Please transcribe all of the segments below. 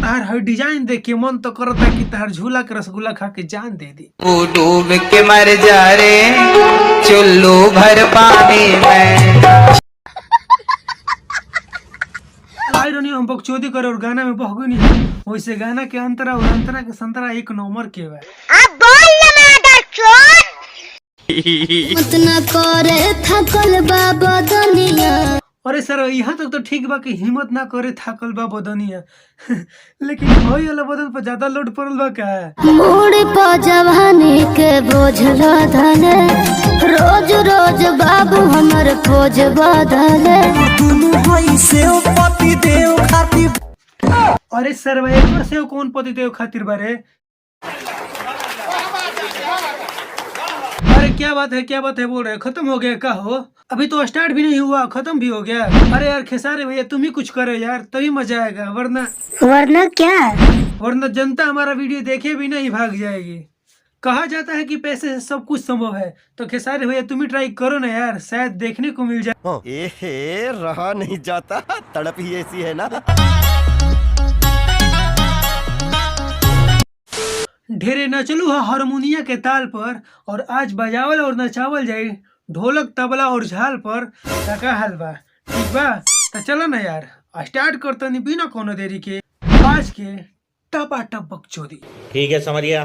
तहार हर डिजाइन देख के मन तो करता कि तहार झूला के रसगुल्ला खा के जान दे दी। वो डूब के मर जा रे चुल्लू भर पानी में। आयरनी हम बकचोदी करे और गाना में बह गई नहीं, वैसे गाना के अंतरा और अंतरा के संतरा एक नंबर के बा। अब बोल ना मादर चोद मत ना करे थकल बाबा दुनिया। अरे सर यहाँ तक तो ठीक बा कि हिम्मत ना करे थाकल बा बदनिया लेकिन होई वाला बदन पर ज्यादा लोड पड़ल बा का। मोड़ पर जवानी के बोझ लदले रोज रोज बाबू हमर खोज बदले। अरे सर एक से कौन पति देव खातिर बारे। अरे क्या बात है बोल रहे खत्म हो गया का हो? अभी तो स्टार्ट भी नहीं हुआ खत्म भी हो गया। अरे यार खेसारी भैया तुम ही कुछ करो यार तभी मजा आएगा, वरना क्या? वरना जनता हमारा वीडियो देखे भी नहीं भाग जाएगी। कहा जाता है कि पैसे से सब कुछ संभव है, तो खेसारी भैया तुम ही ट्राई करो ना यार, शायद देखने को मिल जाए। रहा नहीं जाता, तड़प ही ऐसी है ना। ढेरे नचलू है हारमोनिया के ताल पर, और आज बजावल और नचावल जाए ढोलक तबला और झाल पर। का हाल बा? ठीक बा तो चलो ना यार स्टार्ट करता नहीं बिना कोनो देरी के आज के टपाटप बकचोदी। ठीक है समरिया।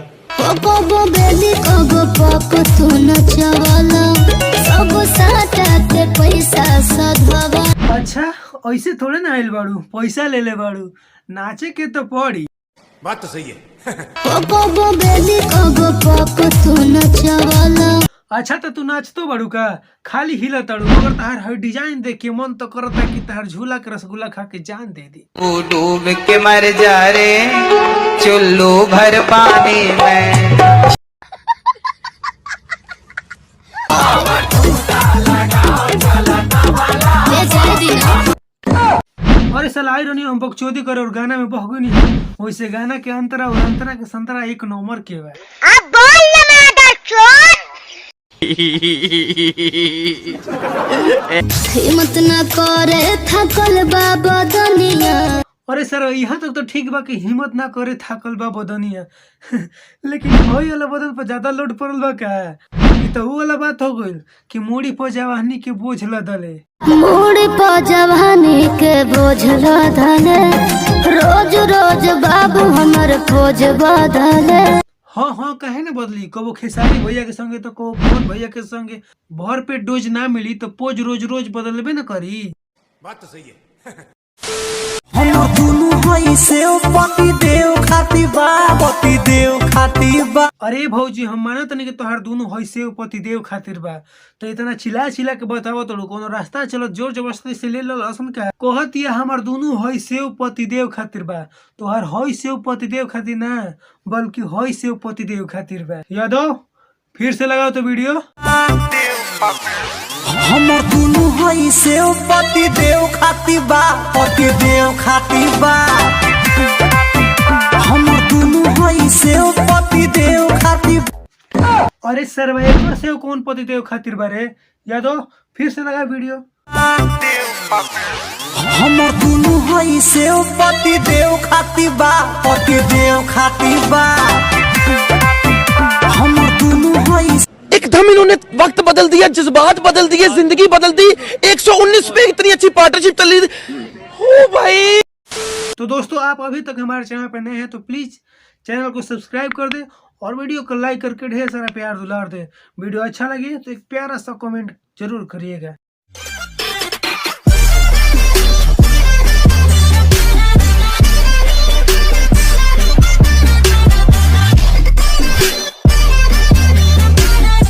अच्छा ऐसे थोड़े ना आइल बाड़ू, पैसा ले ले बाड़ू, नाचे के तो पड़ी। बात तो सही है। अच्छा तो तू नाचतो बाड़ू का खाली हिला तड़ू, मगर तहार हर डिजाइन देख के मन तो करता कि तहार झूला के रसगुल्ला खा के जान दे दी। वो डूब के मर जा रे चुल्लू भर पानी में। अरे साला आयरनी हम बकचोदी करे और गाना में बह गई नहीं, वैसे गाना के अंतरा और अंतरा के संतरा एक नंबर के बा। अब बोल ना मादर चोद हिम्मत ना करे थकल बाबा दुनिया। अरे सर यहाँ तक तो ठीक बा कि हिम्मत ना करे थाकल बा बदनिया लेकिन होई वाला बदन पर ज्यादा लोड पड़ल बा का। ये तो वो वाला बात हो गई कि मूड़ी पर जवानी के बोझ लदले। मोड़ पर जवानी के बोझ लदले रोज रोज बाबू हमर खोज बदले। हाँ कहे ना बदली, कबो खेसारी भैया के संगे तो कबो पवन भैया के संगे भर पेट डोज ना मिली तो पोज रोज रोज बदलबे न करी। बात तो सही है। अरे भौजी हम मानत नहीं कि तोहार दोनों हई से पति देव खातिर बा, तो इतना चिल्ला के बतावो तो कोनो रास्ता चलो जोर जबरदस्ती से ले लो असन का कहत या हमार दोनों हई से पति देव खातिर बा। तोहार हई से पति देव खातिर ना बल्कि हई से पति देव खातिर बा। यादव फिर से लगाओ तो वीडियो। हमर दुनु हई से पति देव खातिर बा, पति देव खातिर बा। हमर दुनु हई से पति देव खातिर। अरे सर्वाइवर से कौन पति देव खातिर बारे? यादव फिर से लगा वीडियो। हमर दुनु हई से पति देव खातिर बा, पति देव खातिर बा। हमर दुनु हई एकदम इन्होंने वक्त बदल दिया, जज्बात बदल दिए, जिंदगी बदल दी। 119 पे इतनी अच्छी पार्टनरशिप चल रही हो भाई। तो दोस्तों आप अभी तक हमारे चैनल पर नए हैं तो प्लीज चैनल को सब्सक्राइब कर दे और वीडियो को लाइक करके ढेर सारा प्यार दुलार दे। वीडियो अच्छा लगे तो एक प्यारा सा कमेंट जरूर करिएगा।